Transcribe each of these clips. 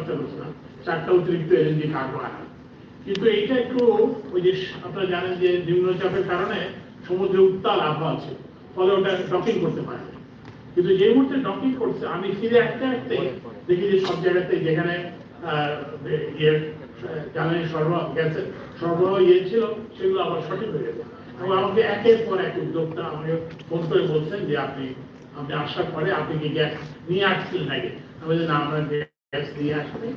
ব্যবস্থা করছিলাম 4টা অতিরিক্ত এলএনজি কার্গো আনা। কিন্তু এইটা একটু ওই যে আপনারা জানেন যে নিম্নচাপের কারণে সমুদ্রে উত্তাল আবহাওয়া আছে, ফলে ওটা ডকিং করতে পারে। কিন্তু যে মুহূর্তে ডকিং করছে আমি ফিরে আসতে আসতে দেখি যে সব জায়গাতে যেখানে জ্বালানি সরবরাহ গ্যাসের সরবরাহ ছিল সেগুলো আবার সঠিক হয়ে গেছে। এবং আমাকে একের পর এক উদ্যোক্তা আমাকে ফোন করে বলছেন যে আপনি আসার পরে আপনি কি গ্যাস নিয়ে আসছিলেন নাকি? আমি বলছি না, আমরা গ্যাস নিয়ে আসিনি,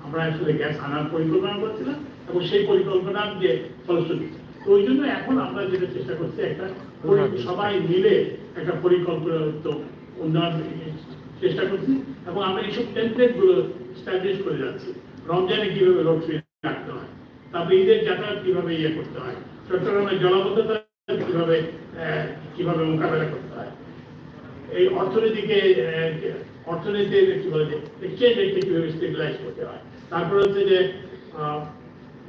আমরা আসলে গ্যাস আনার পরিকল্পনা করছিলাম এবং সেই পরিকল্পনার যে ফলশ্রুতি। তো ওই জন্য এখন আমরা যেটা চেষ্টা করছি একটা সবাই মিলে একটা পরিকল্পনা উন্নয়ন চেষ্টা করছি এবং আমরা এইসব টেমপ্লেট গুলো স্ট্যাবলিশ করে যাচ্ছি। রমজানে কিভাবে লোড ফ্রি রাখতে হয়, তারপরে ঈদের যাতায়াত কিভাবে করতে হয়, চট্টগ্রামের জলাবদ্ধতা কিভাবে কিভাবে মোকাবেলা করতে হয়, এই অর্থনীতির কি বলে এক্সচেঞ্জ রেটকে কিভাবে স্টেবিলাইজ করতে হয়, তারপরে হচ্ছে যে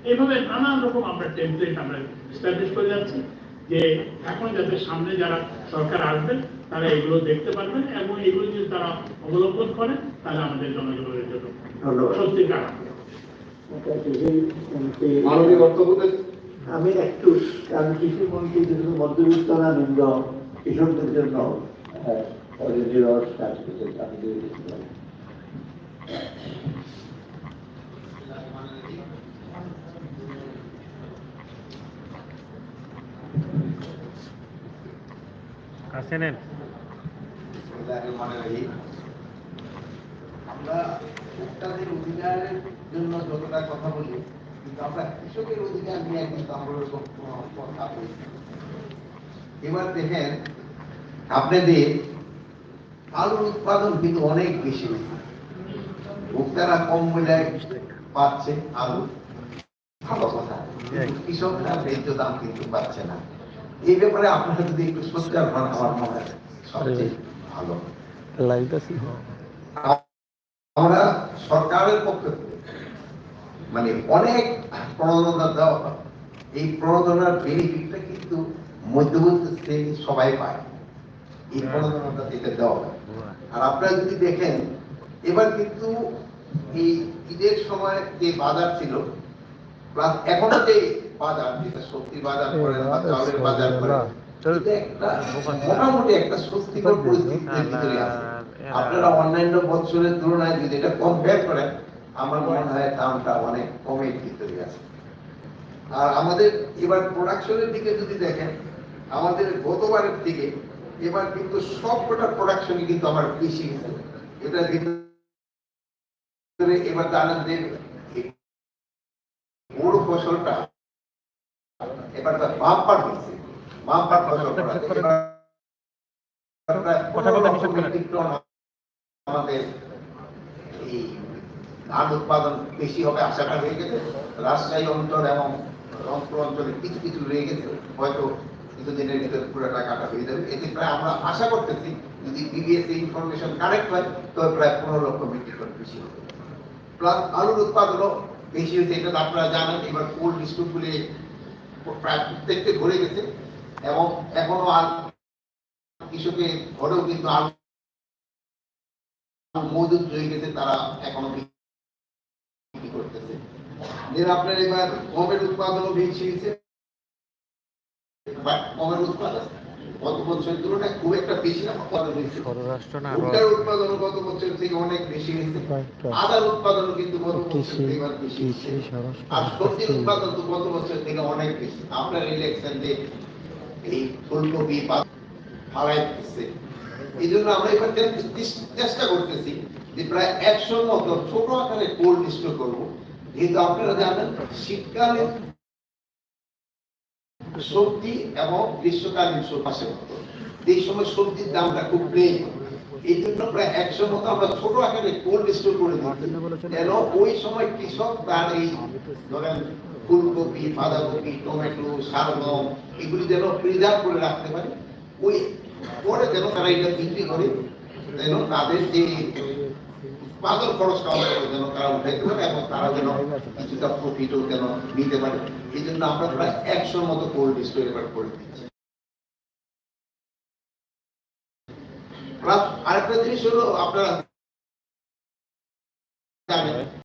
এইভাবে নানান রকম আমরা টেমপ্লেট আমরা স্ট্যাবলিশ করে যাচ্ছি যে এখন যাতে সামনে যারা সরকার আসবেন তারা এগুলো দেখতে পারবেন এবং এগুলো যদি তারা অবলম্বন করেন তাহলে আমাদের জনগণের জন্য সত্যিকার। আমি একটু কৃষিমন্ত্রী যদি মধ্যবিত্ত না নিম্ন কৃষকদের জন্য আমি দিয়ে দিচ্ছিলাম। আমরা ভোক্তাদের অধিকারের জন্য যতটা কথা বলি, কিন্তু আমরা কৃষকের অধিকার নিয়ে কিন্তু আমরা কথা বলি। এবার দেখেন আপনাদের আলুর উৎপাদন কিন্তু অনেক বেশি হয়েছে, ভোক্তারা কম মূল্যে পাচ্ছে আলু, ভালো কথা, কৃষকরা ন্যায্য দাম কিন্তু পাচ্ছে না। এই ব্যাপারে আপনারা যদি একটু সোচ্চার হন আমার মনে হয় সবচেয়ে ভালো। আমরা সরকারের পক্ষ থেকে মানে অনেক প্রণোদনা দেওয়া হয়, এই প্রণোদনার বেনিফিটটা কিন্তু মধ্যবর্তী শ্রেণী সবাই পায়, এই প্রণোদনাটা থেকে দেওয়া হয়। আর আপনারা যদি দেখেন এবার কিন্তু এই ঈদের সময় যে বাজার ছিল প্লাস এখনো যে বাজার, যেটা সবজি বাজার করেন বা চাউলের বাজার করেন, মোটামুটি একটা স্বস্তিকর পরিস্থিতির ভিতরে আছে। আপনারা অন্যান্য বছরের তুলনায় যদি এটা কম্পেয়ার করেন আমার মনে হয় দামটা অনেক কমের ভিতরে আছে। আর আমাদের এবার প্রোডাকশনের দিকে যদি দেখেন আমাদের গতবারের থেকে এবার কিন্তু সবকটা প্রোডাকশনই কিন্তু আমার বেশি গেছে। এটার ভিতরে এবার জানেন যে বড় ফসলটা এবার বাম্পার হয়েছে, বাম্পার ফসল আমাদের এই ধান উৎপাদন বেশি হবে আশাটা হয়ে গেছে। রাজশাহী অঞ্চল এবং রংপুর অঞ্চলে কিছু কিছু রয়ে গেছে, হয়তো কিছুদিনের ভিতরে পুরো টাকাটা হয়ে যাবে। এতে প্রায় আমরা আশা করতেছি যদি বিবিএস ইনফরমেশন কারেক্ট হয় তবে প্রায় 15 লক্ষ মেট্রিক টন বেশি হবে। প্লাস আলুর উৎপাদনও বেশি হয়েছে, এটা আপনারা জানেন। এবার কোল্ড স্টোরগুলি প্রায় প্রত্যেকটা ভরে গেছে এবং এখনো আর কৃষকের ঘরেও কিন্তু আলু মজুদ রয়ে গেছে, তারা এখনো বিক্রি করতেছে। আপনার এবার গমের উৎপাদনও বেশি হয়েছে, গমের উৎপাদন গত বছরের তুলনায় খুব একটা বেশি না, ভুট্টার উৎপাদনও গত বছর থেকে অনেক বেশি হয়েছে, আদার উৎপাদনও কিন্তু গত বছর থেকে এবার বেশি হয়েছে, আর সবজির উৎপাদন তো গত বছর থেকে অনেক বেশি। আপনার ইলেকশন যে এই ফুলকপি ফালাই দিচ্ছে, এই জন্য আমরা এবার চেষ্টা করতেছি যে প্রায় 100 মতো ছোট আকারে কোল্ড স্টোর করবো। যেহেতু আপনারা জানেন শীতকালে সবজি এবং গ্রীষ্মকালীন পাশের মতো এই সময় সবজির দামটা খুব বেড়ে, এই জন্য প্রায় 100 মতো আমরা ছোট আকারে কোল্ড স্টোর করে দিচ্ছি, যেন ওই সময় কৃষক তার এই ধরেন ফুলকপি, বাঁধাকপি, টমেটো, শালগম এগুলি যেন প্রিজার্ভ করে রাখতে পারে, ওই পরে যেন তারা এটা বিক্রি করে, যেন তাদের যে উৎপাদন খরচটা যেন তারা উঠাইতে পারে এবং তারা যেন কিছুটা প্রফিটও যেন নিতে পারে। এই জন্য আমরা প্রায় 100 মতো কোল্ড স্টোর এবার করে দিচ্ছি। আরেকটা জিনিস হলো আপনারা জানেন